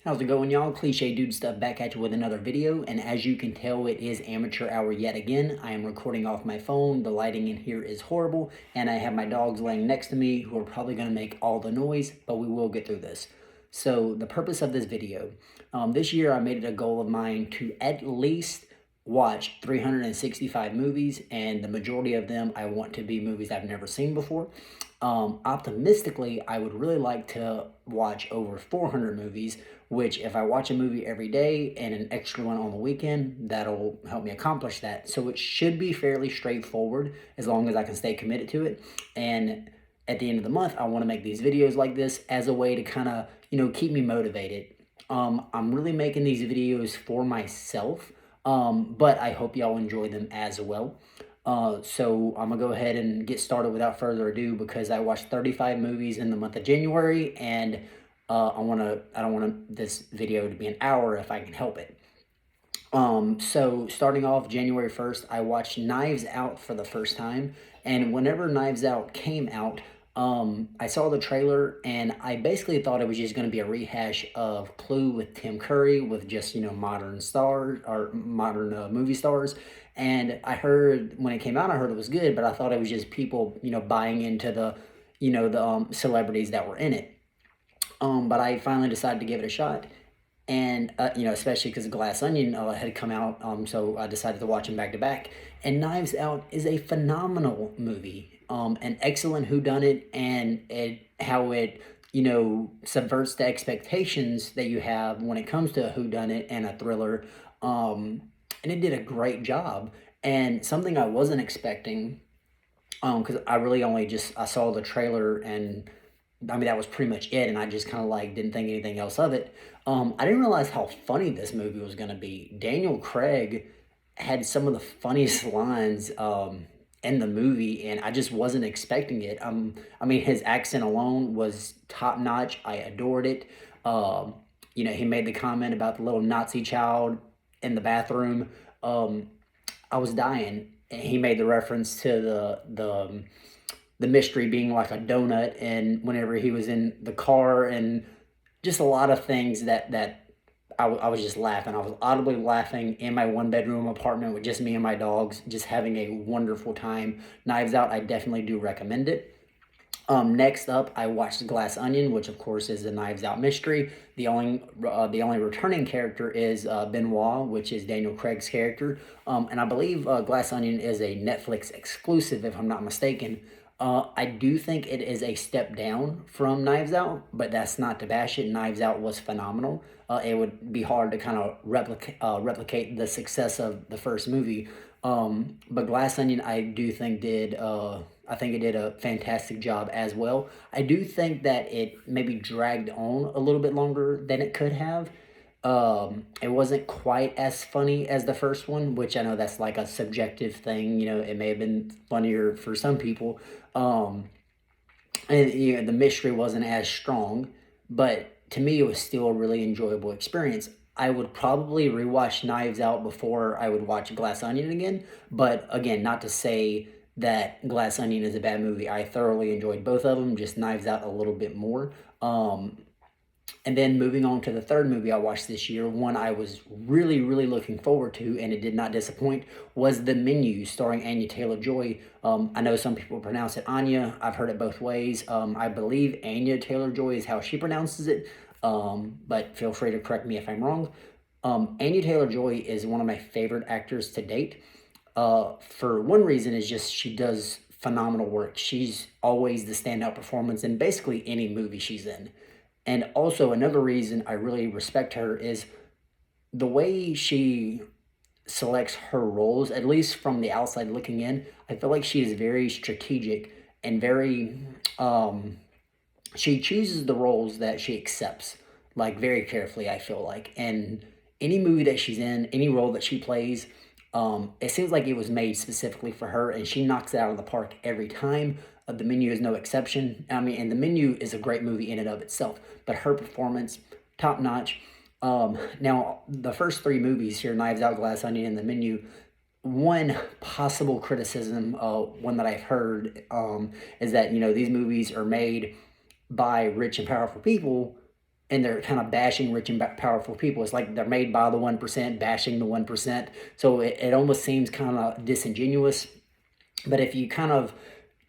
How's it going, y'all? Cliche Dude Stuff back at you with another video, and as you can tell, it is amateur hour yet again. I am recording off my phone. The lighting in here is horrible, and I have my dogs laying next to me who are probably going to make all the noise, but we will get through this. So the purpose of this video, this year I made it a goal of mine to at least watch 365 movies, and the majority of them I want to be movies I've never seen before. Optimistically, I would really like to watch over 400 movies, which if I watch a movie every day and an extra one on the weekend, that'll help me accomplish that. So it should be fairly straightforward as long as I can stay committed to it. And at the end of the month, I want to make these videos like this as a way to kind of, keep me motivated. I'm really making these videos for myself, but I hope y'all enjoy them as well. So I'm gonna go ahead and get started without further ado because I watched 35 movies in the month of January, and I don't want this video to be an hour if I can help it. So starting off January 1st, I watched Knives Out for the first time, and whenever Knives Out came out, I saw the trailer and I basically thought it was just going to be a rehash of Clue with Tim Curry with just, modern stars or modern movie stars. And I heard when it came out, I heard it was good, but I thought it was just people, buying into the celebrities that were in it. But I finally decided to give it a shot, and especially because Glass Onion had come out, so I decided to watch them back to back. And Knives Out is a phenomenal movie, an excellent whodunit, and how it subverts the expectations that you have when it comes to a whodunit and a thriller, and it did a great job. And something I wasn't expecting, because I really only just I saw the trailer and I mean, that was pretty much it, and I just kind of like didn't think anything else of it. I didn't realize how funny this movie was going to be. Daniel Craig had some of the funniest lines in the movie, and I just wasn't expecting it. I mean, his accent alone was top notch. I adored it. He made the comment about the little Nazi child in the bathroom. I was dying. He made the reference to the mystery being like a donut, and whenever he was in the car, and just a lot of things that I was just laughing. I was audibly laughing in my one bedroom apartment with just me and my dogs, just having a wonderful time. Knives Out, I definitely do recommend it. Next up, I watched Glass Onion, which of course is a Knives Out mystery. The only returning character is Benoit, which is Daniel Craig's character, and I believe Glass Onion is a Netflix exclusive, if I'm not mistaken. I do think it is a step down from Knives Out, but that's not to bash it. Knives Out was phenomenal. It would be hard to kind of replicate the success of the first movie. But Glass Onion, I do think did. I think it did a fantastic job as well. I do think that it maybe dragged on a little bit longer than it could have. It wasn't quite as funny as the first one, which I know that's like a subjective thing. It may have been funnier for some people. And the mystery wasn't as strong, but to me, it was still a really enjoyable experience. I would probably rewatch Knives Out before I would watch Glass Onion again, but again, not to say that Glass Onion is a bad movie. I thoroughly enjoyed both of them, just Knives Out a little bit more. And then moving on to the third movie I watched this year, one I was really, really looking forward to, and it did not disappoint, was The Menu, starring Anya Taylor-Joy. I know some people pronounce it Anya. I've heard it both ways. I believe Anya Taylor-Joy is how she pronounces it, but feel free to correct me if I'm wrong. Anya Taylor-Joy is one of my favorite actors to date. For one reason is just she does phenomenal work. She's always the standout performance in basically any movie she's in. And also another reason I really respect her is the way she selects her roles, at least from the outside looking in. I feel like she is very strategic and very she chooses the roles that she accepts like very carefully, I feel like. And any movie that she's in, any role that she plays, it seems like it was made specifically for her, and she knocks it out of the park every time. The Menu is no exception. I mean, and The Menu is a great movie in and of itself, but her performance, top notch. Now, the first three movies here, Knives Out, Glass Onion, and The Menu, one possible criticism, one that I've heard, is that, these movies are made by rich and powerful people, and they're kind of bashing rich and powerful people. It's like they're made by the 1%, bashing the 1%. So it almost seems kind of disingenuous. But if you kind of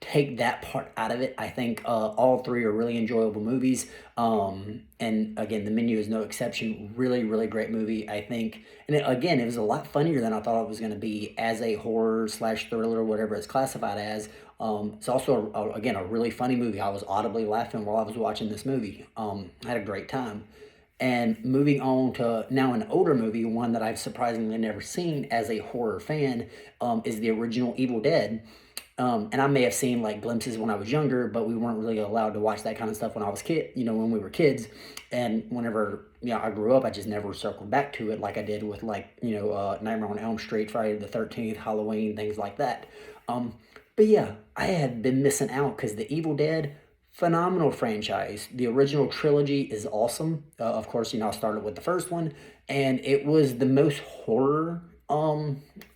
take that part out of it, I think all three are really enjoyable movies. And again, The Menu is no exception. Really, really great movie, I think. And again, it was a lot funnier than I thought it was going to be as a horror slash thriller, whatever it's classified as. It's also, again, a really funny movie. I was audibly laughing while I was watching this movie. I had a great time. And moving on to now an older movie, one that I've surprisingly never seen as a horror fan, is the original Evil Dead. And I may have seen like glimpses when I was younger, but we weren't really allowed to watch that kind of stuff when I was when we were kids. And whenever, I grew up, I just never circled back to it like I did with like, Nightmare on Elm Street, Friday the 13th, Halloween, things like that. But yeah, I had been missing out because The Evil Dead, phenomenal franchise. The original trilogy is awesome. Of course, I started with the first one, and it was the most horror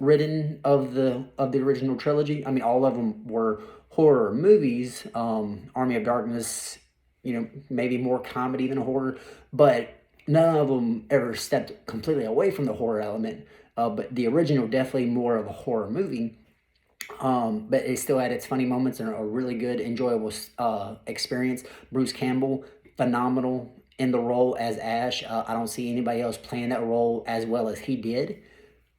ridden of the original trilogy. I mean, all of them were horror movies. Army of Darkness, maybe more comedy than horror, but none of them ever stepped completely away from the horror element. But the original definitely more of a horror movie. But it still had its funny moments and a really good, enjoyable experience. Bruce Campbell, phenomenal in the role as Ash. I don't see anybody else playing that role as well as he did.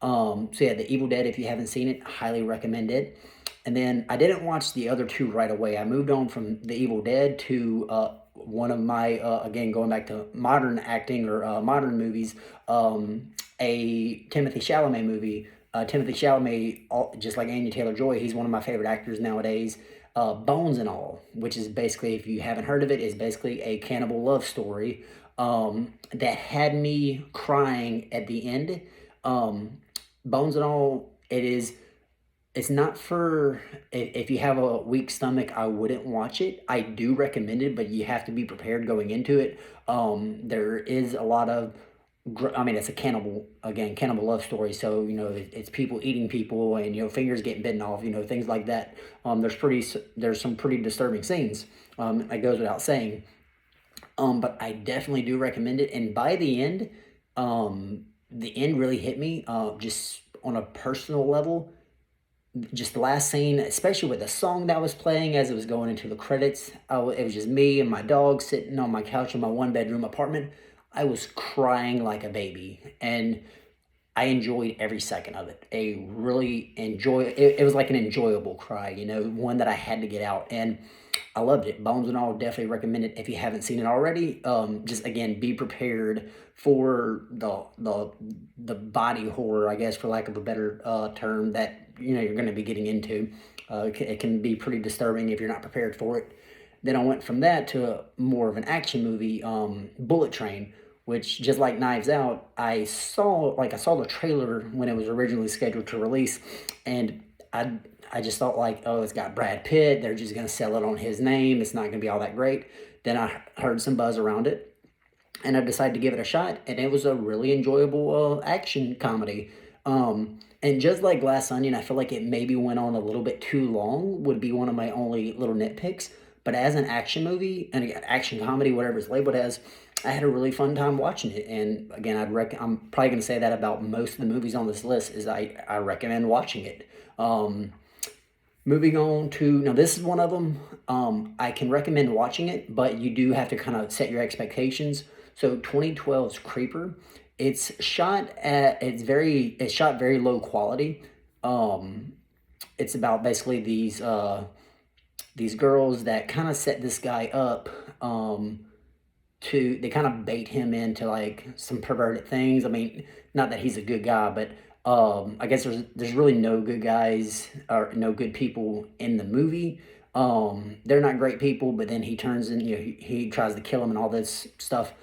So yeah, The Evil Dead, if you haven't seen it, highly recommend it. And then I didn't watch the other two right away. I moved on from The Evil Dead to one of my, again, going back to modern acting or modern movies, a Timothy Chalamet movie. Timothy Chalamet, just like Anya Taylor-Joy, he's one of my favorite actors nowadays. Bones and All, which is basically, if you haven't heard of it, is basically a cannibal love story that had me crying at the end. Bones and All, it's not for, if you have a weak stomach, I wouldn't watch it. I do recommend it, but you have to be prepared going into it. There is a lot of, I mean, it's a cannibal love story. So, it's people eating people and, fingers getting bitten off, things like that. There's some pretty disturbing scenes. That goes without saying. But I definitely do recommend it. And by the end really hit me, just on a personal level. Just the last scene, especially with the song that was playing as it was going into the credits, it was just me and my dog sitting on my couch in my one-bedroom apartment. I was crying like a baby, and I enjoyed every second of it. It was like an enjoyable cry, one that I had to get out, and I loved it. Bones and All, definitely recommend it if you haven't seen it already. Just again, be prepared for the body horror, I guess, for lack of a better term, that you're going to be getting into. It can be pretty disturbing if you're not prepared for it. Then I went from that to more of an action movie, Bullet Train, which, just like Knives Out, I saw the trailer when it was originally scheduled to release, and I just thought like, oh, it's got Brad Pitt. They're just going to sell it on his name. It's not going to be all that great. Then I heard some buzz around it, and I decided to give it a shot, and it was a really enjoyable action comedy. And just like Glass Onion, I feel like it maybe went on a little bit too long, would be one of my only little nitpicks. But as an action movie, and again, action comedy, whatever it's labeled as, I had a really fun time watching it. And again, I'm probably going to say that about most of the movies on this list, is I recommend watching it. Moving on to, now this is one of them. I can recommend watching it, but you do have to kind of set your expectations. So 2012's Creeper, it's shot very low quality. It's about basically these girls that kind of set this guy up, they kind of bait him into like some perverted things. I mean, not that he's a good guy, but I guess there's really no good guys or no good people in the movie. They're not great people, but then he turns in, he tries to kill him and all this stuff.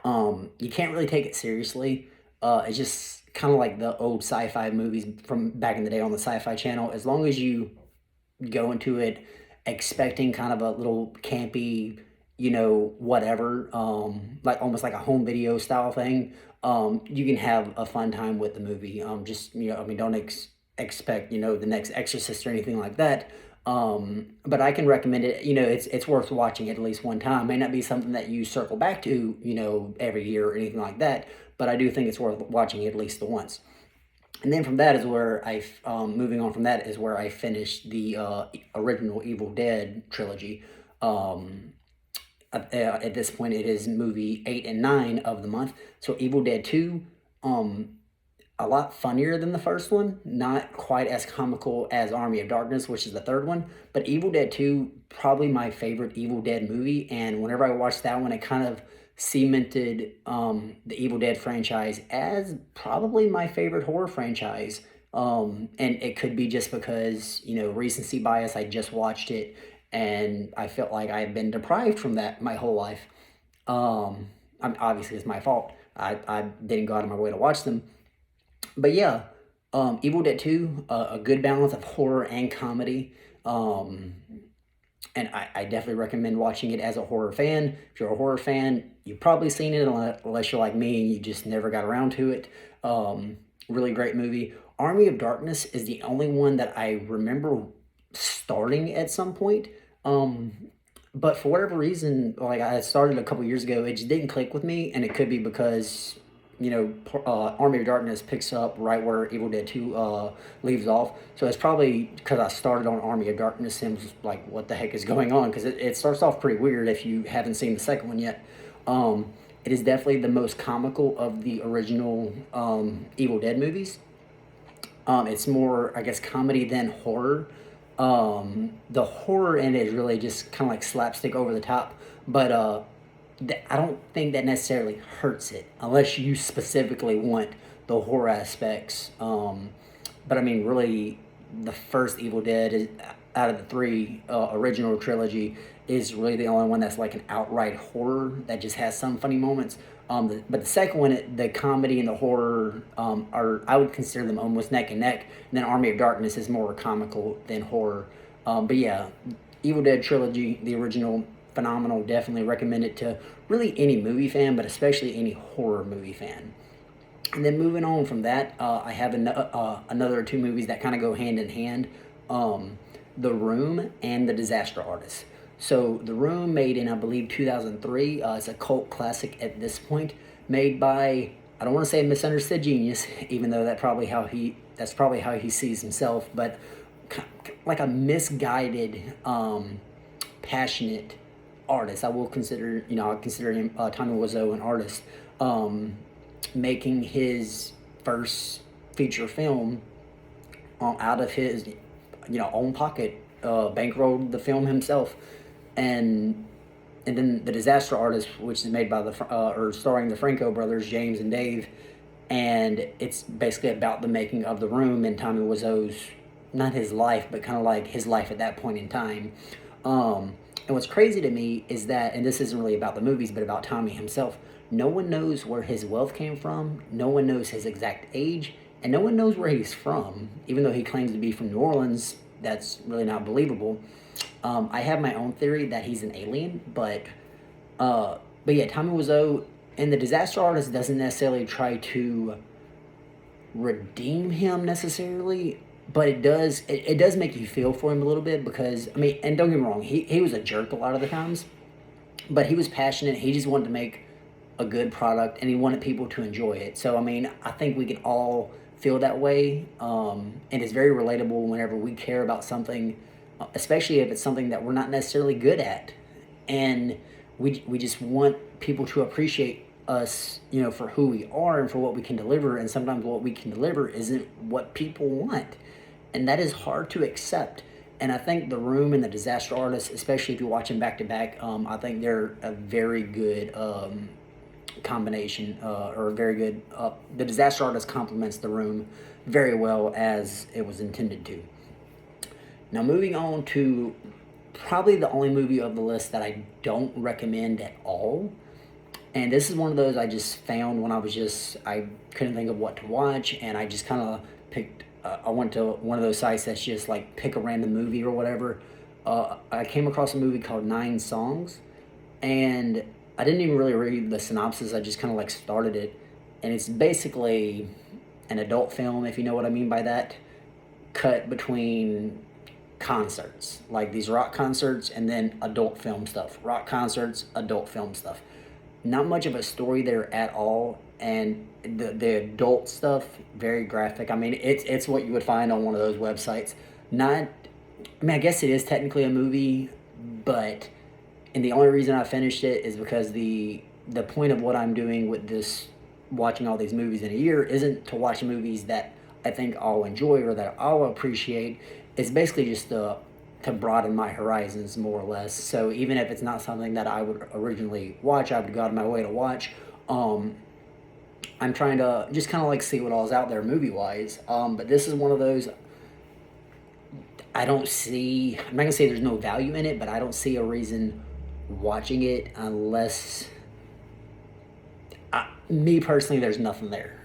You can't really take it seriously. It's just kind of like the old sci-fi movies from back in the day on the Sci-Fi Channel. As long as you go into it expecting kind of a little campy, whatever, like almost like a home video style thing, you can have a fun time with the movie. Just, I mean, don't expect, the next Exorcist or anything like that. But I can recommend it. You know, it's worth watching at least one time. May not be something that you circle back to, you know, every year or anything like that. But I do think it's worth watching at least the once. And then from that is where moving on from that is where I finished the original Evil Dead trilogy. Um, at this point, it is movie 8 and 9 of the month. So Evil Dead 2, um, a lot funnier than the first one. Not quite as comical as Army of Darkness, which is the third one. But Evil Dead 2, probably my favorite Evil Dead movie. And whenever I watched that one, it kind of cemented the Evil Dead franchise as probably my favorite horror franchise. And it could be just because, you know, recency bias. I just watched it and I felt like I had been deprived from that my whole life. Obviously, it's my fault. I didn't go out of my way to watch them. But yeah, Evil Dead 2, a good balance of horror and comedy. Um, and I definitely recommend watching it as a horror fan. If you're a horror fan, you've probably seen it unless you're like me and you just never got around to it. Really great movie. Army of Darkness is the only one that I remember starting at some point. Um, but for whatever reason, like I started a couple years ago, it just didn't click with me, and it could be because you know Army of Darkness picks up right where Evil Dead 2 leaves off. So it's probably because I started on Army of Darkness and was like, what the heck is going on? Because it starts off pretty weird if you haven't seen the second one yet. It is definitely the most comical of the original Evil Dead movies. It's more, I guess, comedy than horror. The horror in it is really just kind of like slapstick over the top, but I don't think that necessarily hurts it unless you specifically want the horror aspects. But I mean, really, the first Evil Dead is, out of the three original trilogy, is really the only one that's like an outright horror that just has some funny moments. But the second one, the comedy and the horror are, I would consider them almost neck and neck. And then Army of Darkness is more comical than horror. But yeah, Evil Dead trilogy, the original, phenomenal. Definitely recommend it to really any movie fan, but especially any horror movie fan. And then moving on from that, I have another two movies that kind of go hand in hand. Um, The Room and The Disaster Artist. So The Room, made in I believe 2003. It's a cult classic at this point, made by, I don't want to say a misunderstood genius, even though that's probably how he sees himself, but like a misguided, passionate artist. I will consider, you know, I consider him Tommy Wiseau an artist. Making his first feature film out of his, you know, own pocket, bankrolled the film himself, and then The Disaster Artist, which is made by or starring the Franco brothers, James and Dave, and it's basically about the making of The Room and Tommy Wiseau's, not his life, but kind of like his life at that point in time. And what's crazy to me is that, and this isn't really about the movies, but about Tommy himself, no one knows where his wealth came from, no one knows his exact age, and no one knows where he's from. Even though he claims to be from New Orleans, that's really not believable. I have my own theory that he's an alien, but yeah, Tommy Wiseau and The Disaster Artist doesn't necessarily try to redeem him necessarily, but it does make you feel for him a little bit, because I mean, and don't get me wrong, he was a jerk a lot of the times, but he was passionate. He just wanted to make a good product, and he wanted people to enjoy it. So I mean, I think we can all feel that way, and it's very relatable whenever we care about something, especially if it's something that we're not necessarily good at, and we just want people to appreciate us, you know, for who we are and for what we can deliver. And sometimes what we can deliver isn't what people want, and that is hard to accept. And I think The Room and The Disaster Artist, especially if you watch them back to back, I think they're a very good combination, or a very good. The Disaster Artist complements The Room very well, as it was intended to. Now, moving on to probably the only movie of the list that I don't recommend at all. And this is one of those I just found when I couldn't think of what to watch, and I just kind of picked, I went to one of those sites that's just like pick a random movie or whatever. I came across a movie called Nine Songs, and I didn't even really read the synopsis. I just kind of like started it, and it's basically an adult film, if you know what I mean by that, cut between concerts, like these rock concerts, and then adult film stuff. Rock concerts, adult film stuff. Not much of a story there at all, and the adult stuff very graphic. I mean, it's what you would find on one of those websites. Not, I mean, I guess it is technically a movie, but and the only reason I finished it is because the point of what I'm doing with this, watching all these movies in a year, isn't to watch movies that I think I'll enjoy or that I'll appreciate. It's basically just to broaden my horizons more or less. So even if it's not something that I would originally watch, I would go out of my way to watch. I'm trying to just kind of like see what all's out there movie wise. But this is one of those, I don't see. I'm not gonna say there's no value in it, but I don't see a reason watching it unless, me personally, there's nothing there.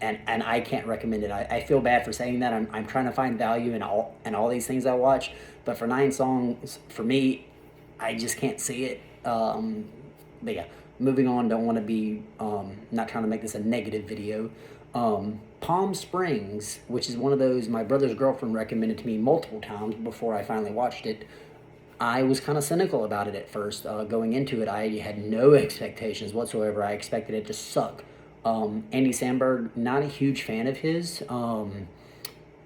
And I can't recommend it. I feel bad for saying that. I'm trying to find value in all these things I watch, but for 9 songs, for me, I just can't see it. But yeah, moving on. Don't want to be not trying to make this a negative video. Palm Springs, which is one of those my brother's girlfriend recommended to me multiple times before I finally watched it. I was kind of cynical about it at first. Going into it, I had no expectations whatsoever. I expected it to suck. Andy Samberg, not a huge fan of his.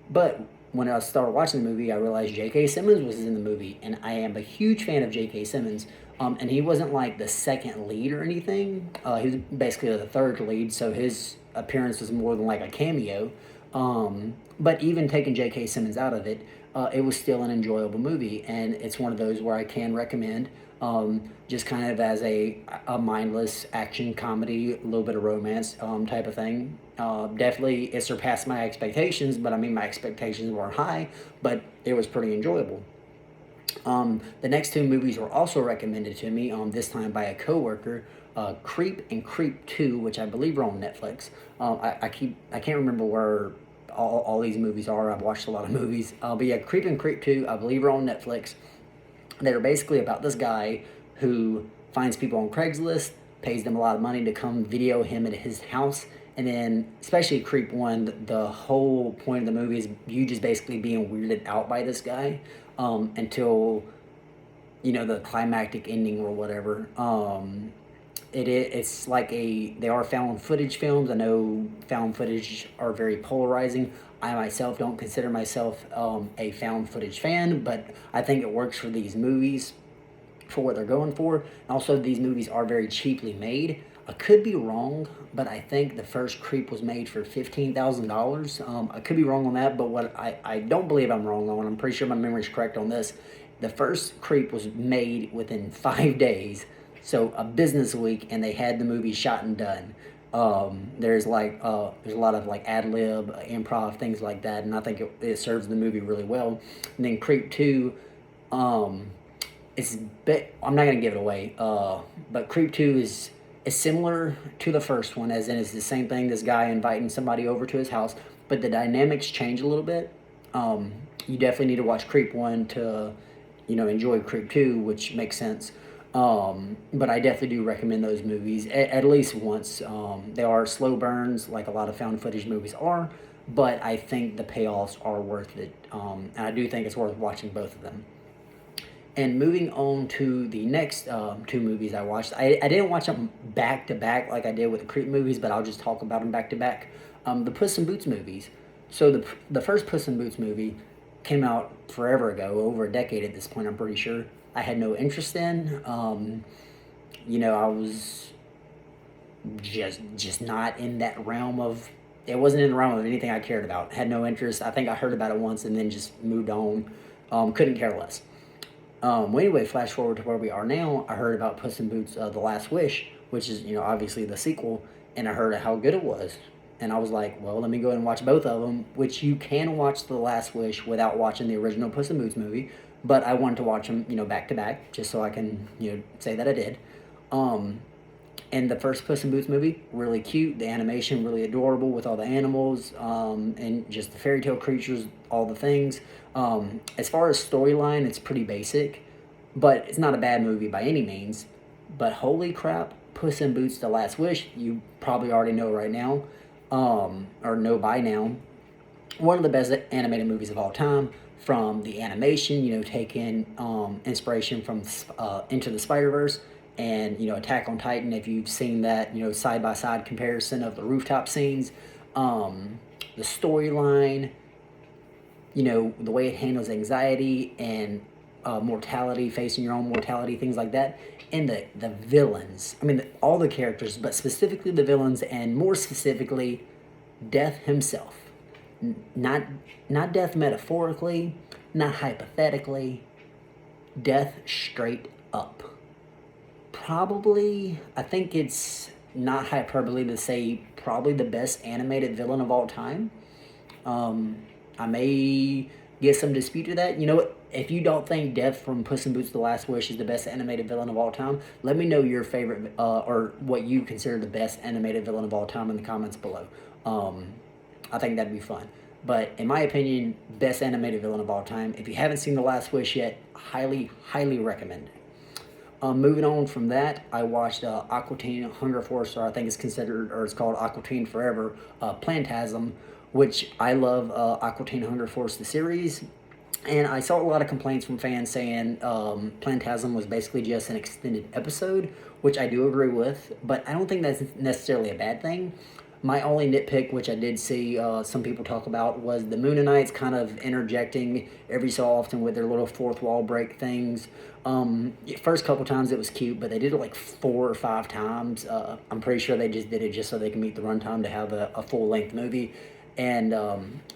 But when I started watching the movie, I realized J.K. Simmons was in the movie, and I am a huge fan of J.K. Simmons. And he wasn't like the second lead or anything. He was basically the third lead, so his appearance was more than like a cameo. But even taking J.K. Simmons out of it, it was still an enjoyable movie, and it's one of those where I can recommend. Just kind of as a mindless action comedy, a little bit of romance type of thing. Definitely, it surpassed my expectations, but I mean, my expectations weren't high, but it was pretty enjoyable. The next 2 movies were also recommended to me, this time by a coworker, Creep and Creep 2, which I believe are on Netflix. I can't remember where all these movies are. I've watched a lot of movies. But yeah, Creep and Creep 2, I believe are on Netflix. They're basically about this guy who finds people on Craigslist, pays them a lot of money to come video him at his house, and then, especially Creep 1, the whole point of the movie is you just basically being weirded out by this guy until, the climactic ending or whatever. It's like they are found footage films. I know found footage are very polarizing. I myself don't consider myself a found footage fan, but I think it works for these movies for what they're going for. Also, these movies are very cheaply made. I could be wrong, but I think the first Creep was made for $15,000. I could be wrong on that, but what I don't believe I'm wrong on, I'm pretty sure my memory's correct on this. The first Creep was made within 5 days, so a business week, and they had the movie shot and done. There's a lot of like ad lib, improv, things like that, and I think it serves the movie really well. And then Creep 2, I'm not gonna give it away, but Creep 2 is similar to the first one, as in it's the same thing. This guy inviting somebody over to his house, but the dynamics change a little bit. You definitely need to watch Creep 1 to enjoy Creep 2, which makes sense. But I definitely do recommend those movies at least once. They are slow burns, like a lot of found footage movies are, but I think the payoffs are worth it. And I do think it's worth watching both of them. And moving on to the next 2 movies I watched, I didn't watch them back to back like I did with the Creep movies, but I'll just talk about them back to back. The Puss in Boots movies. So the first Puss in Boots movie came out forever ago, over a decade at this point, I'm pretty sure. I had no interest in. I was just not in that realm of. It wasn't in the realm of anything I cared about. Had no interest. I think I heard about it once and then just moved on. Couldn't care less. Well, anyway, flash forward to where we are now. I heard about Puss in Boots: The Last Wish, which is obviously the sequel, and I heard how good it was. And I was like, well, let me go ahead and watch both of them, which you can watch The Last Wish without watching the original Puss in Boots movie. But I wanted to watch them, back to back, just so I can, say that I did. And the first Puss in Boots movie, really cute. The animation, really adorable with all the animals, and just the fairy tale creatures, all the things. As far as storyline, it's pretty basic, but it's not a bad movie by any means. But holy crap, Puss in Boots: The Last Wish, you probably already know right now, or know by now, one of the best animated movies of all time. from the animation, taking inspiration from Into the Spider-Verse and, Attack on Titan, if you've seen that, side-by-side comparison of the rooftop scenes, the storyline, the way it handles anxiety and mortality, facing your own mortality, things like that, and the villains. I mean, all the characters, but specifically the villains, and more specifically, Death himself. Not death metaphorically, not hypothetically, death straight up. Probably, I think it's not hyperbole to say probably the best animated villain of all time. I may get some dispute to that. You know what? If you don't think Death from Puss in Boots: The Last Wish is the best animated villain of all time, let me know your favorite or what you consider the best animated villain of all time in the comments below. I think that'd be fun. But in my opinion, best animated villain of all time. If you haven't seen The Last Wish yet, highly, highly recommend it. Moving on from that, I watched Aqua Teen Hunger Force, or I think it's considered, or it's called Aqua Teen Forever, Plantasm, which I love Aqua Teen Hunger Force, the series. And I saw a lot of complaints from fans saying Plantasm was basically just an extended episode, which I do agree with, but I don't think that's necessarily a bad thing. My only nitpick, which I did see some people talk about, was the Mooninites kind of interjecting every so often with their little fourth wall break things. First couple times it was cute, but they did it like 4 or 5 times. I'm pretty sure they just did it just so they can meet the runtime to have a full-length movie. And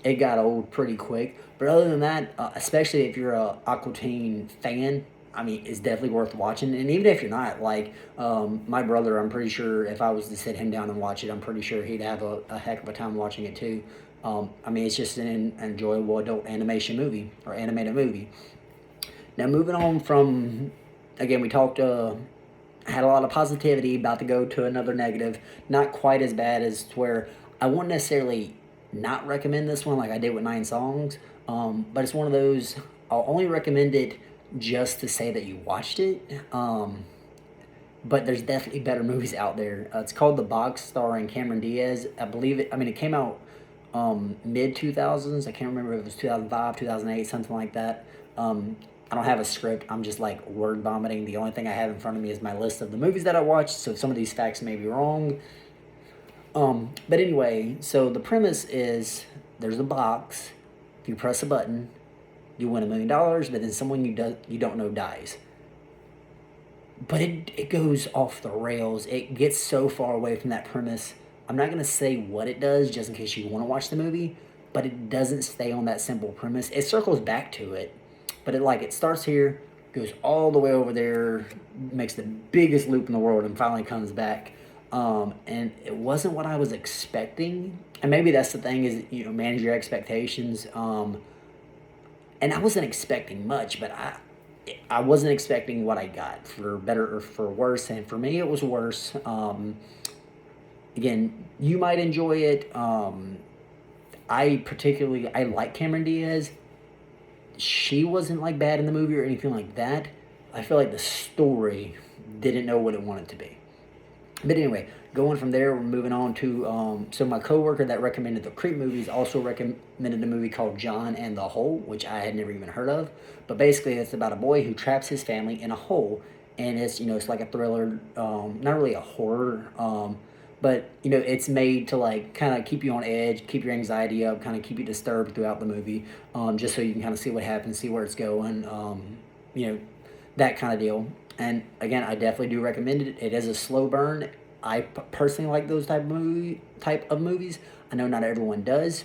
it got old pretty quick. But other than that, especially if you're a Aqua Teen fan, I mean, it's definitely worth watching. And even if you're not, like, my brother, I'm pretty sure if I was to sit him down and watch it, I'm pretty sure he'd have a heck of a time watching it too. I mean, it's just an enjoyable adult animation movie, or animated movie. Now, moving on from, again, we talked, had a lot of positivity, about to go to another negative. Not quite as bad as to where I won't necessarily not recommend this one like I did with 9 Songs, but it's one of those, I'll only recommend it just to say that you watched it, but there's definitely better movies out there. It's called The Box, starring Cameron Diaz. I believe it, I mean, it came out mid-2000s. I can't remember if it was 2005, 2008, something like that. I don't have a script. I'm just like word vomiting. The only thing I have in front of me is my list of the movies that I watched, so some of these facts may be wrong. But anyway, so the premise is there's a box. If you press a button, you win $1 million, but then someone you don't know dies. But it goes off the rails. It gets so far away from that premise. I'm not going to say what it does just in case you want to watch the movie, but it doesn't stay on that simple premise. It circles back to it, but it starts here, goes all the way over there, makes the biggest loop in the world, and finally comes back. And it wasn't what I was expecting. And maybe that's the thing, is, manage your expectations. And I wasn't expecting much, but I wasn't expecting what I got, for better or for worse. And for me, it was worse. Again, you might enjoy it. I like Cameron Diaz. She wasn't like bad in the movie or anything like that. I feel like the story didn't know what it wanted to be. But anyway, going from there, we're moving on to, so my coworker that recommended the Creep movies also recommended a movie called John and the Hole, which I had never even heard of. But basically, it's about a boy who traps his family in a hole, and it's like a thriller, not really a horror, but it's made to like kind of keep you on edge, keep your anxiety up, kind of keep you disturbed throughout the movie, just so you can kind of see what happens, see where it's going, that kind of deal. And again, I definitely do recommend it. It is a slow burn. I personally like those type of movies. I know not everyone does,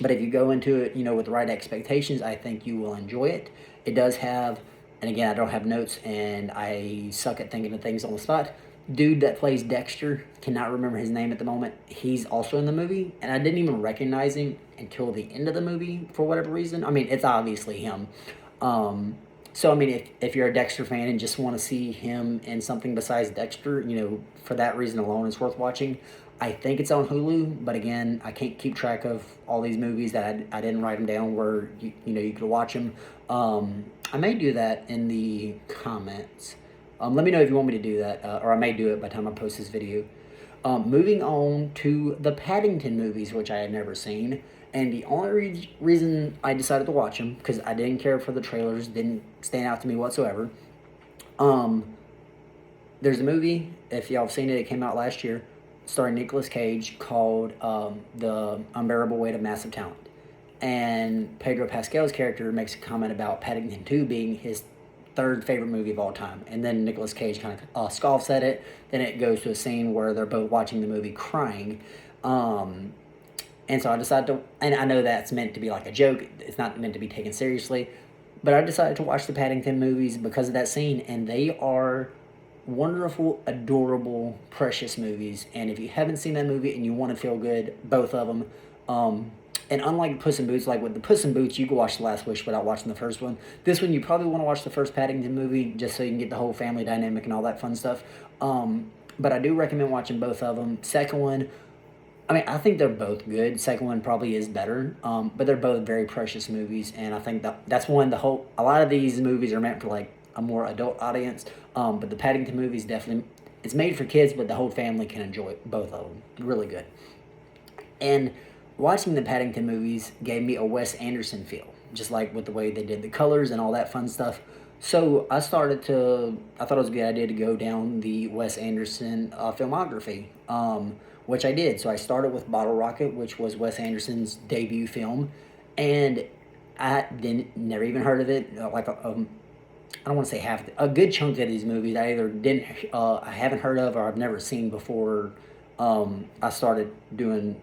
but if you go into it, with the right expectations, I think you will enjoy it. It does have, and again, I don't have notes, and I suck at thinking of things on the spot. Dude that plays Dexter, cannot remember his name at the moment. He's also in the movie, and I didn't even recognize him until the end of the movie for whatever reason. I mean, it's obviously him. So, I mean, if you're a Dexter fan and just want to see him in something besides Dexter, for that reason alone, it's worth watching. I think it's on Hulu, but again, I can't keep track of all these movies that I didn't write them down where, you could watch them. I may do that in the comments. Let me know if you want me to do that, or I may do it by the time I post this video. Moving on to the Paddington movies, which I had never seen. And the only reason I decided to watch them, because I didn't care for the trailers, didn't stand out to me whatsoever. Um, there's a movie, if y'all have seen it, it came out last year, starring Nicolas Cage, called The Unbearable Weight of Massive Talent. And Pedro Pascal's character makes a comment about Paddington 2 being his third favorite movie of all time. And then Nicolas Cage kind of scoffs at it. Then it goes to a scene where they're both watching the movie crying. And so I decided to, and I know that's meant to be like a joke, it's not meant to be taken seriously, but I decided to watch the Paddington movies because of that scene, and they are wonderful, adorable, precious movies. And if you haven't seen that movie and you want to feel good, both of them. And unlike Puss in Boots, like with the Puss in Boots, you can watch The Last Wish without watching the first one. This one, you probably want to watch the first Paddington movie just so you can get the whole family dynamic and all that fun stuff. But I do recommend watching both of them. Second one, I mean, I think they're both good. Second one probably is better, but they're both very precious movies, and I think that's one. A lot of these movies are meant for like a more adult audience, but the Paddington movies definitely it's made for kids, but the whole family can enjoy both of them. Really good. And watching the Paddington movies gave me a Wes Anderson feel, just like with the way they did the colors and all that fun stuff. So I thought it was a good idea to go down the Wes Anderson filmography, which I did. So I started with Bottle Rocket, which was Wes Anderson's debut film, and I didn't never even heard of it. I don't want to say half, a good chunk of these movies I either didn't, I haven't heard of or I've never seen before. I started doing,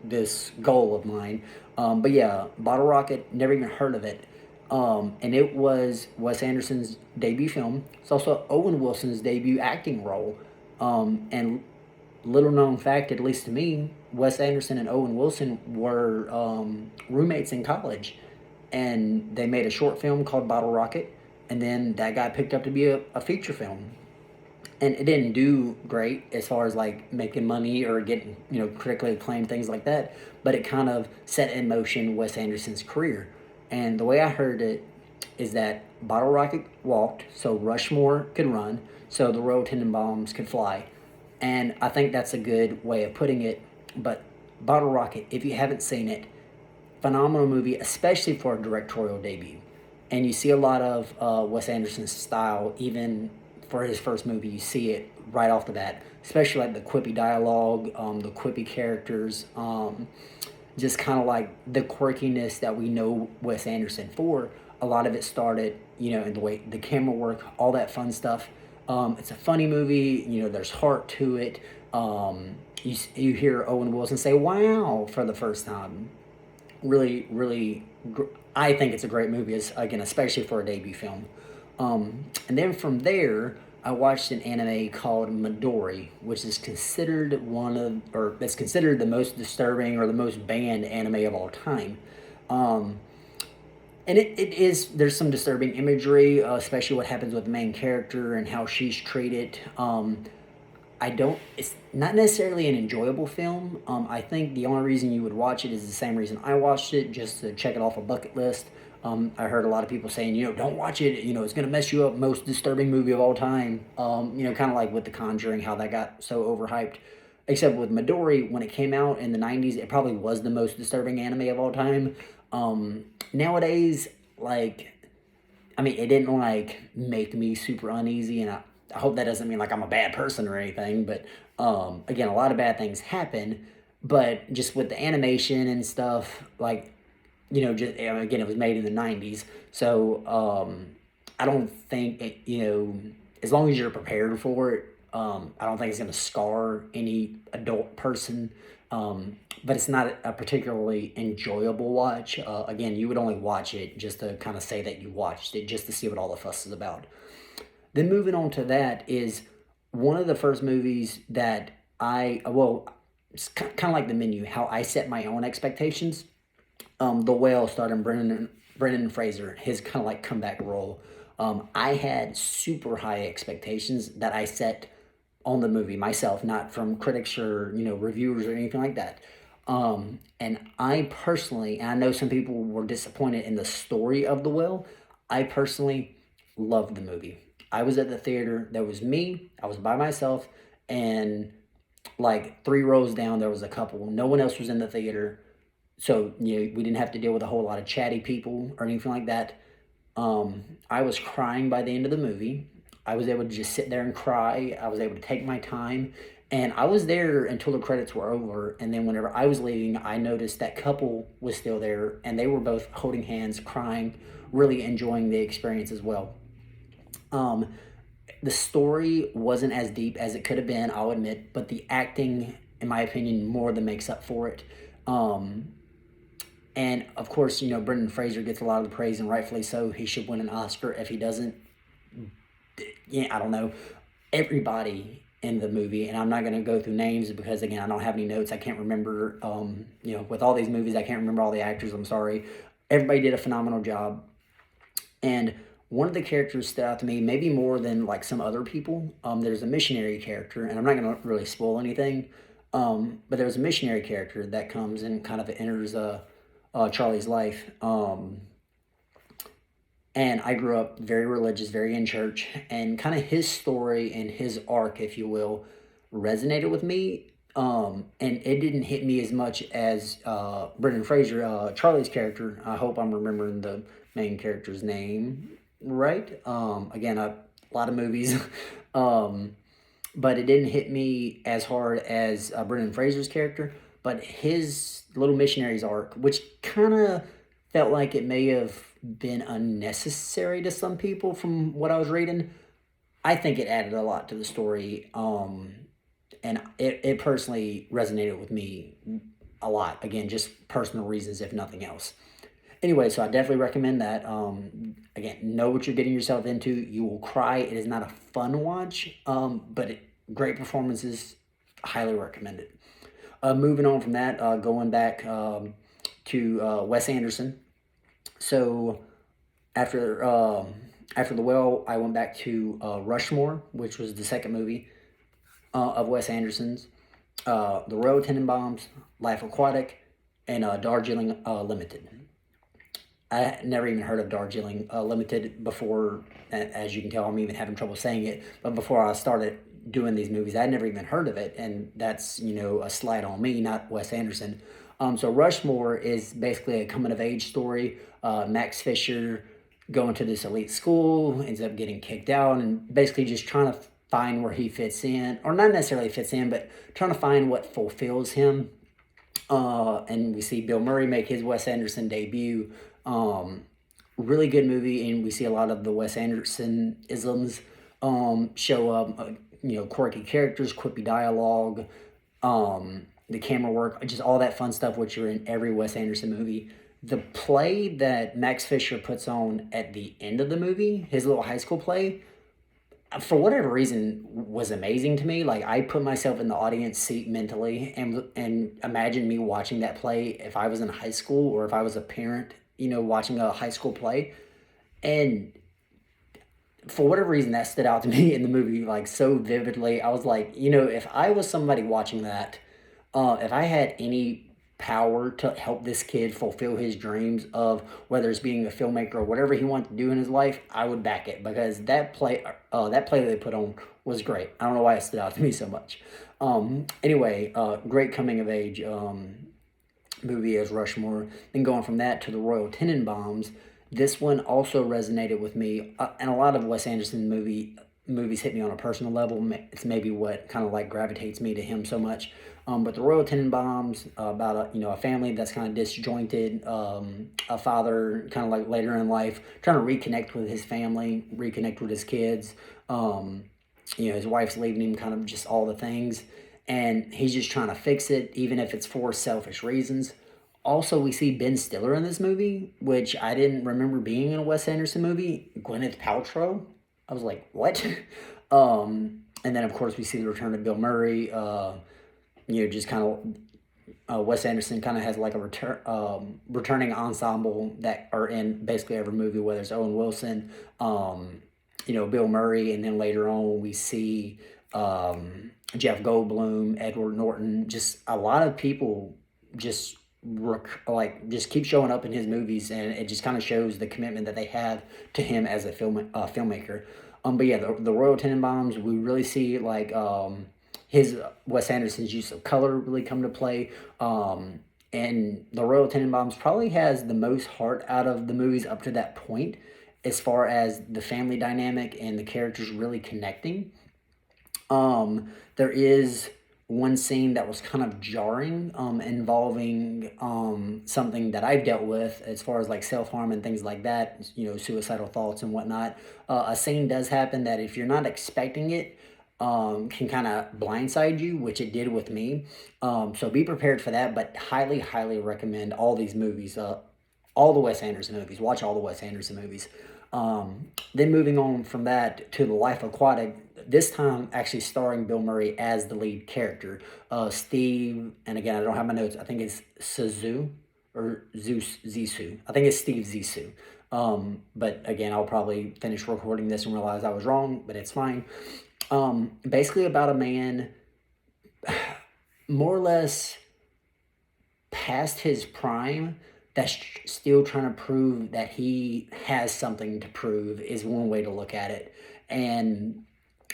this goal of mine. But yeah, Bottle Rocket, never even heard of it. And it was Wes Anderson's debut film. It's also Owen Wilson's debut acting role. And little known fact, at least to me, Wes Anderson and Owen Wilson were roommates in college. And they made a short film called Bottle Rocket. And then that got picked up to be a feature film. And it didn't do great as far as like making money or getting, critically acclaimed, things like that. But it kind of set in motion Wes Anderson's career. And the way I heard it is that Bottle Rocket walked so Rushmore could run, so the Royal Tenenbaums could fly. And I think that's a good way of putting it. But Bottle Rocket, if you haven't seen it, phenomenal movie, especially for a directorial debut. And you see a lot of Wes Anderson's style, even for his first movie. You see it right off the bat, especially like the quippy dialogue, the quippy characters, just kind of like the quirkiness that we know Wes Anderson for. A lot of it started, in the way the camera work, all that fun stuff. It's a funny movie. There's heart to it. You hear Owen Wilson say "Wow" for the first time. Really, really, I think it's a great movie. Again, especially for a debut film. And then from there, I watched an anime called Midori, which is considered it's considered the most disturbing or the most banned anime of all time. And it is, there's some disturbing imagery, especially what happens with the main character and how she's treated. It's not necessarily an enjoyable film. I think the only reason you would watch it is the same reason I watched it, just to check it off a bucket list. I heard a lot of people saying, don't watch it, it's going to mess you up, most disturbing movie of all time. Kind of like with The Conjuring, how that got so overhyped. Except with Midori, when it came out in the 90s, it probably was the most disturbing anime of all time. Nowadays, it didn't, make me super uneasy, and I hope that doesn't mean, I'm a bad person or anything, but, again, a lot of bad things happen, but just with the animation and stuff, again, it was made in the 90s, so, I don't think, as long as you're prepared for it, I don't think it's going to scar any adult person, but it's not a particularly enjoyable watch. Again, you would only watch it just to kind of say that you watched it, just to see what all the fuss is about. Then moving on to that is one of the first movies that it's kind of like The Menu, how I set my own expectations. The Whale, starring Brendan Fraser, his kind of like comeback role. I had super high expectations that I set on the movie myself, not from critics or reviewers or anything like that. And I personally, and I know some people were disappointed in the story of The Whale. I personally loved the movie. I was at the theater. There was me. I was by myself, and 3 rows down there was a couple. No one else was in the theater. So, we didn't have to deal with a whole lot of chatty people or anything like that. I was crying by the end of the movie. I was able to just sit there and cry. I was able to take my time. And I was there until the credits were over. And then whenever I was leaving, I noticed that couple was still there. And they were both holding hands, crying, really enjoying the experience as well. Um, the story wasn't as deep as it could have been, I'll admit. But the acting, in my opinion, more than makes up for it. Um, and of course, Brendan Fraser gets a lot of the praise, and rightfully so. He should win an Oscar. If he doesn't, I don't know. Everybody in the movie, and I'm not going to go through names because, again, I don't have any notes. I can't remember, with all these movies, I can't remember all the actors. I'm sorry. Everybody did a phenomenal job. And one of the characters stood out to me, maybe more than like some other people. There's a missionary character, and I'm not going to really spoil anything. But there's a missionary character that comes and kind of enters Charlie's life. And I grew up very religious, very in church, and kind of his story and his arc, if you will, resonated with me. And it didn't hit me as much as Brendan Fraser, Charlie's character. I hope I'm remembering the main character's name right. Again, a lot of movies, but it didn't hit me as hard as Brendan Fraser's character. But his little missionary's arc, which kind of felt like it may have been unnecessary to some people from what I was reading. I think it added a lot to the story. And it personally resonated with me a lot. Again, just personal reasons, if nothing else. Anyway, so I definitely recommend that. Again, know what you're getting yourself into. You will cry. It is not a fun watch, but great performances. Highly recommended. Moving on from that, going back to Wes Anderson. So after The Whale, I went back to Rushmore, which was the second movie of Wes Anderson's. The Royal Tenenbaums, Life Aquatic, and Darjeeling Limited. I never even heard of Darjeeling Limited before. As you can tell, I'm even having trouble saying it. But before I started doing these movies, I'd never even heard of it, and that's a slight on me, not Wes Anderson. So Rushmore is basically a coming of age story. Max Fisher going to this elite school, ends up getting kicked out, and basically just trying to find where he fits in, or not necessarily fits in, but trying to find what fulfills him. And we see Bill Murray make his Wes Anderson debut. Really good movie, and we see a lot of the Wes Anderson isms show up. Quirky characters, quippy dialogue, the camera work, just all that fun stuff which are in every Wes Anderson movie. The play that Max Fisher puts on at the end of the movie, his little high school play, for whatever reason, was amazing to me. Like, I put myself in the audience seat mentally and imagine me watching that play if I was in high school or if I was a parent, watching a high school play. And for whatever reason, that stood out to me in the movie, like, so vividly. I was like, if I was somebody watching that, if I had any power to help this kid fulfill his dreams of whether it's being a filmmaker or whatever he wants to do in his life, I would back it, because that play that they put on was great. I don't know why it stood out to me so much. Anyway, great coming of age movie as Rushmore. Then going from that to the Royal Tenenbaums, this one also resonated with me, and a lot of Wes Anderson movies hit me on a personal level. It's maybe what kind of like gravitates me to him so much. But the Royal Tenenbaums, about a family that's kind of disjointed, a father kind of like later in life trying to reconnect with his family, reconnect with his kids. His wife's leaving him, kind of just all the things, and he's just trying to fix it, even if it's for selfish reasons. Also, we see Ben Stiller in this movie, which I didn't remember being in a Wes Anderson movie. Gwyneth Paltrow. I was like, what? And then, of course, we see the return of Bill Murray. Just kind of Wes Anderson kind of has like a returning ensemble that are in basically every movie, whether it's Owen Wilson, Bill Murray, and then later on we see Jeff Goldblum, Edward Norton, just a lot of people just just keep showing up in his movies, and it just kind of shows the commitment that they have to him as a filmmaker. But yeah, the Royal Tenenbaums, we really see like his Wes Anderson's use of color really come to play. and The Royal Tenenbaums probably has the most heart out of the movies up to that point, as far as the family dynamic and the characters really connecting. There is one scene that was kind of jarring, involving something that I've dealt with as far as like self harm and things like that, suicidal thoughts and whatnot. A scene does happen that if you're not expecting it, can kind of blindside you, which it did with me. So be prepared for that, but highly, highly recommend all these movies, all the Wes Anderson movies. Watch all the Wes Anderson movies. Then moving on from that to The Life Aquatic, this time actually starring Bill Murray as the lead character. Steve, and again, I don't have my notes. I think it's Sisu or Zeus Zissou. I think it's Steve Zissou. But again, I'll probably finish recording this and realize I was wrong, but it's fine. Basically about a man more or less past his prime that's still trying to prove that he has something to prove is one way to look at it. And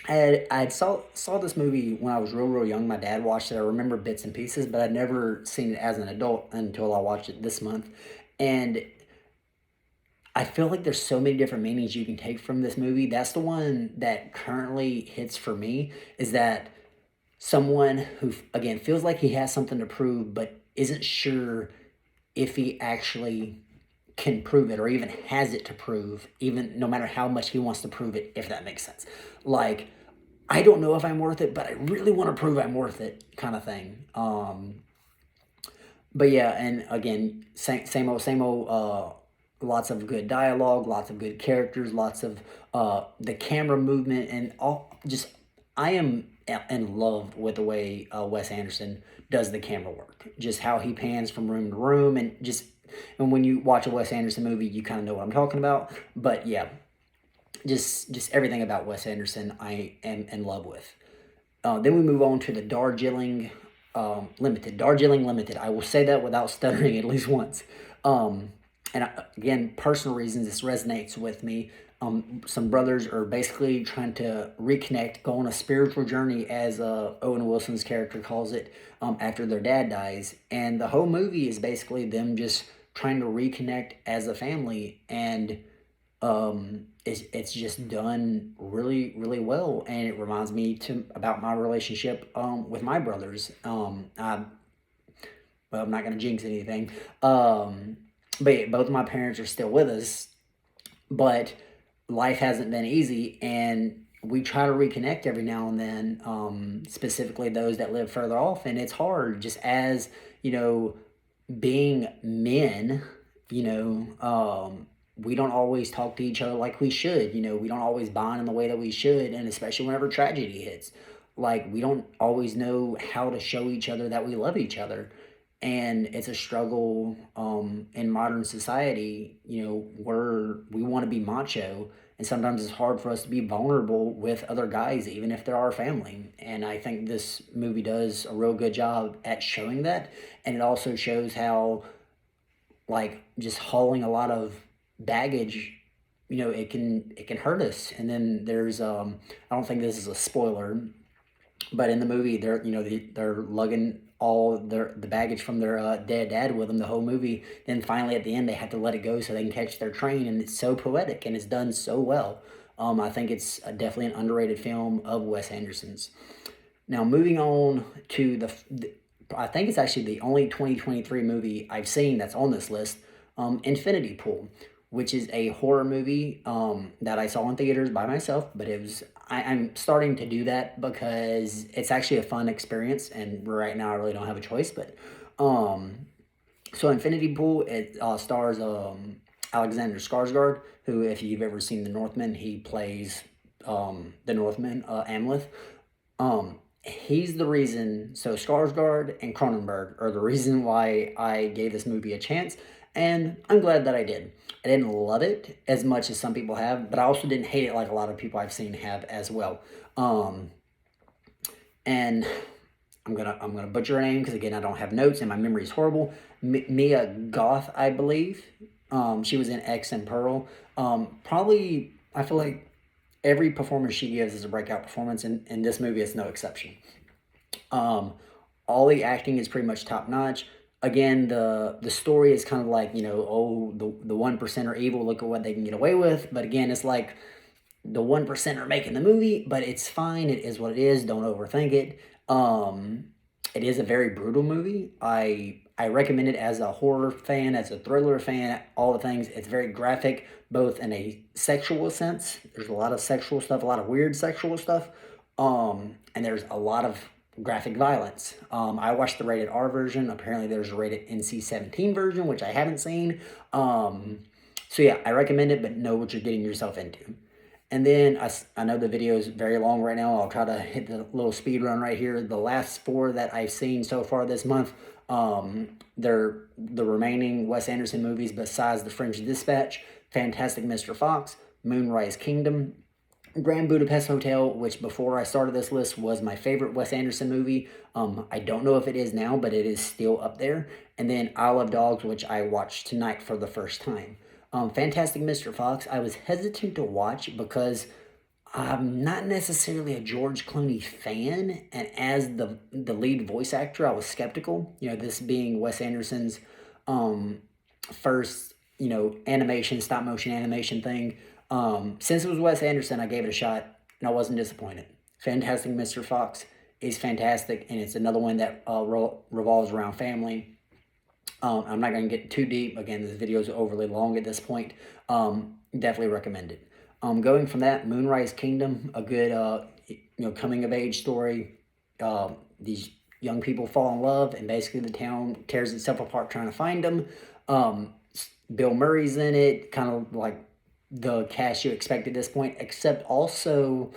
I saw this movie when I was real young. My dad watched it. I remember bits and pieces, but I'd never seen it as an adult until I watched it this month. And I feel like there's so many different meanings you can take from this movie. That's the one that currently hits for me, is that someone who, again, feels like he has something to prove, but isn't sure if he actually can prove it or even has it to prove, even no matter how much he wants to prove it, if that makes sense. Like, I don't know if I'm worth it, but I really want to prove I'm worth it, kind of thing. But yeah, and again, same old, same old. Lots of good dialogue, lots of good characters, lots of the camera movement, and all. Just, I am in love with the way Wes Anderson does the camera work. Just how he pans from room to room, and when you watch a Wes Anderson movie, you kind of know what I'm talking about. But yeah, just everything about Wes Anderson, I am in love with. Then we move on to the Darjeeling Limited. Darjeeling Limited. I will say that without stuttering at least once. Again, personal reasons, this resonates with me. Some brothers are basically trying to reconnect, go on a spiritual journey, as Owen Wilson's character calls it, after their dad dies. And the whole movie is basically them just trying to reconnect as a family. And it's just done really, really well. And it reminds me about my relationship with my brothers. Well, I'm not going to jinx anything. But yeah, both of my parents are still with us, but life hasn't been easy, and we try to reconnect every now and then, specifically those that live further off, and it's hard just as, being men, we don't always talk to each other like we should. We don't always bond in the way that we should, and especially whenever tragedy hits. Like, we don't always know how to show each other that we love each other. And it's a struggle in modern society, where we want to be macho, and sometimes it's hard for us to be vulnerable with other guys, even if they're our family. And I think this movie does a real good job at showing that. And it also shows how, like, just hauling a lot of baggage, it can hurt us. And then there's I don't think this is a spoiler, but in the movie, they're lugging all the baggage from their dead dad with them the whole movie. Then finally at the end, they have to let it go so they can catch their train, and it's so poetic and it's done so well. I think it's definitely an underrated film of Wes Anderson's. Now moving on to I think it's actually the only 2023 movie I've seen that's on this list, Infinity Pool, which is a horror movie that I saw in theaters by myself, but I'm starting to do that because it's actually a fun experience, and right now I really don't have a choice. But so Infinity Pool, it stars Alexander Skarsgård, who, if you've ever seen The Northman, he plays the Northman, Amleth. He's the reason. So Skarsgård and Cronenberg are the reason why I gave this movie a chance, and I'm glad that I did. I didn't love it as much as some people have, but I also didn't hate it like a lot of people I've seen have as well. And I'm gonna butcher her name because, again, I don't have notes and my memory is horrible. Mia Goth, I believe. She was in X and Pearl. Probably, I feel like every performance she gives is a breakout performance, and this movie is no exception. All the acting is pretty much top notch. Again, the story is kind of like, oh, the 1% are evil, look at what they can get away with. But again, it's like the 1% are making the movie, but it's fine. It is what it is. Don't overthink it. It is a very brutal movie. I recommend it as a horror fan, as a thriller fan, all the things. It's very graphic, both in a sexual sense. There's a lot of sexual stuff, a lot of weird sexual stuff, and there's a lot of graphic violence. I watched the rated R version. Apparently, there's a rated NC-17 version, which I haven't seen. So yeah, I recommend it, but know what you're getting yourself into. And then I know the video is very long right now. I'll try to hit the little speed run right here. The last four that I've seen so far this month, they're the remaining Wes Anderson movies besides The French Dispatch, Fantastic Mr. Fox, Moonrise Kingdom, Grand Budapest Hotel, which before I started this list was my favorite Wes Anderson movie. I don't know if it is now, but it is still up there. And then Isle of Dogs, which I watched tonight for the first time. Fantastic Mr. Fox, I was hesitant to watch because I'm not necessarily a George Clooney fan, and as the lead voice actor, I was skeptical. This being Wes Anderson's first animation, stop motion animation thing. Since it was Wes Anderson, I gave it a shot, and I wasn't disappointed. Fantastic Mr. Fox is fantastic, and it's another one that revolves around family. I'm not going to get too deep. Again, this video is overly long at this point. Definitely recommend it. Going from that, Moonrise Kingdom, a good coming of age story. These young people fall in love, and basically the town tears itself apart trying to find them. Bill Murray's in it, kind of like the cast you expect at this point, except also,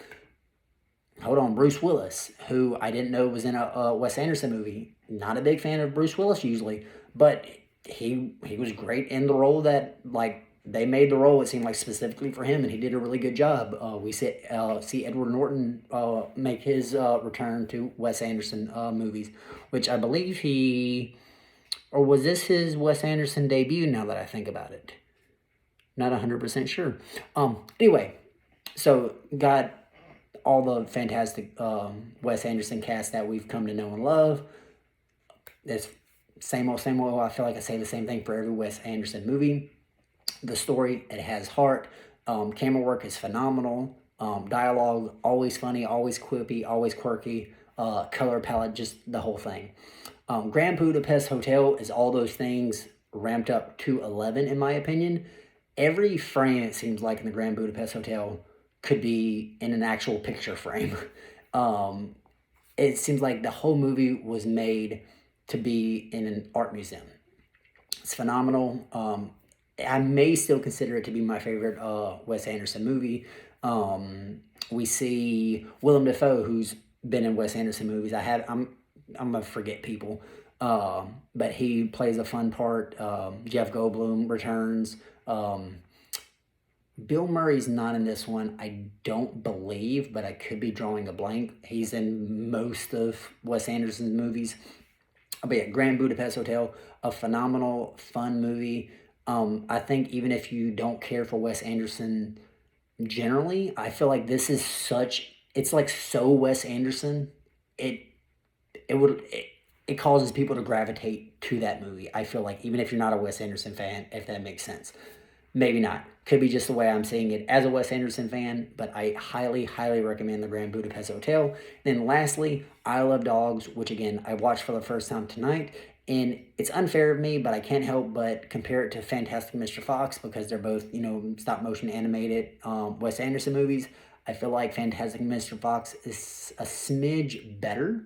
Bruce Willis, who I didn't know was in a Wes Anderson movie. Not a big fan of Bruce Willis usually, but he was great in the role that, they made the role, it seemed like, specifically for him, and he did a really good job. We see Edward Norton make his return to Wes Anderson movies, which I believe or was this his Wes Anderson debut, now that I think about it? Not 100% sure. Anyway, so got all the fantastic Wes Anderson cast that we've come to know and love. It's same old. I feel like I say the same thing for every Wes Anderson movie. The story, it has heart. Camera work is phenomenal. Dialogue, always funny, always quippy, always quirky. Color palette, just the whole thing. Grand Budapest Hotel is all those things ramped up to 11, in my opinion. Every frame, it seems like, in the Grand Budapest Hotel could be in an actual picture frame. It seems like the whole movie was made to be in an art museum. It's phenomenal. I may still consider it to be my favorite Wes Anderson movie. We see Willem Dafoe, who's been in Wes Anderson movies. I'm gonna forget people, but he plays a fun part. Jeff Goldblum returns. Bill Murray's not in this one, I don't believe, but I could be drawing a blank. He's in most of Wes Anderson's movies. But yeah, Grand Budapest Hotel, a phenomenal, fun movie. I think even if you don't care for Wes Anderson generally, I feel like this is it's like so Wes Anderson. It causes people to gravitate to that movie. I feel like, even if you're not a Wes Anderson fan, if that makes sense. Maybe not. Could be just the way I'm seeing it as a Wes Anderson fan, but I highly, highly recommend the Grand Budapest Hotel. Then lastly, Isle of Dogs, which again, I watched for the first time tonight, and it's unfair of me, but I can't help but compare it to Fantastic Mr. Fox because they're both, stop motion animated Wes Anderson movies. I feel like Fantastic Mr. Fox is a smidge better.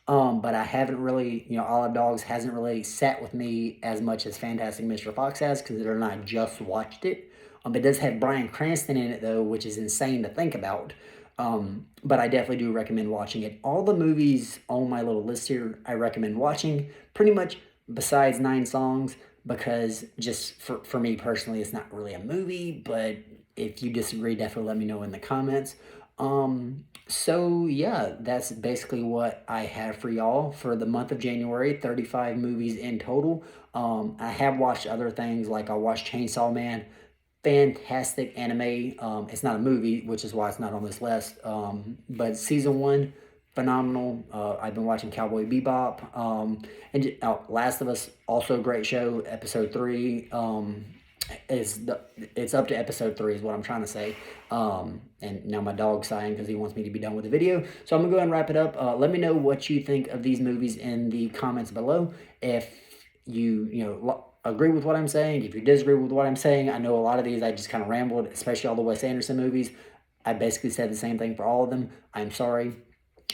But I haven't really, Isle of Dogs hasn't really sat with me as much as Fantastic Mr. Fox has, considering I just watched it. It does have Bryan Cranston in it, though, which is insane to think about. But I definitely do recommend watching it. All the movies on my little list here, I recommend watching, pretty much besides 9 Songs, because just for me personally, it's not really a movie, but if you disagree, definitely let me know in the comments. So yeah, that's basically what I have for y'all for the month of January. 35 movies in total. I have watched other things, like I watched Chainsaw Man. Fantastic anime. It's not a movie, which is why it's not on this list. But season 1, phenomenal. I've been watching Cowboy Bebop. Last of Us, also a great show. Episode 3 it's up to episode 3 is what I'm trying to say. And now my dog's sighing because he wants me to be done with the video. So I'm gonna go ahead and wrap it up. Let me know what you think of these movies in the comments below. If you agree with what I'm saying, if you disagree with what I'm saying. I know a lot of these I just kind of rambled, especially all the Wes Anderson movies. I basically said the same thing for all of them. I'm sorry.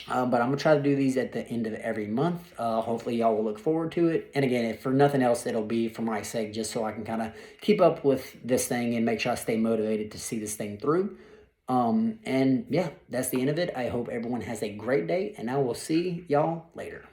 But I'm going to try to do these at the end of every month. Hopefully y'all will look forward to it. And again, if for nothing else, it'll be for my sake, just so I can kind of keep up with this thing and make sure I stay motivated to see this thing through. And yeah, that's the end of it. I hope everyone has a great day, and I will see y'all later.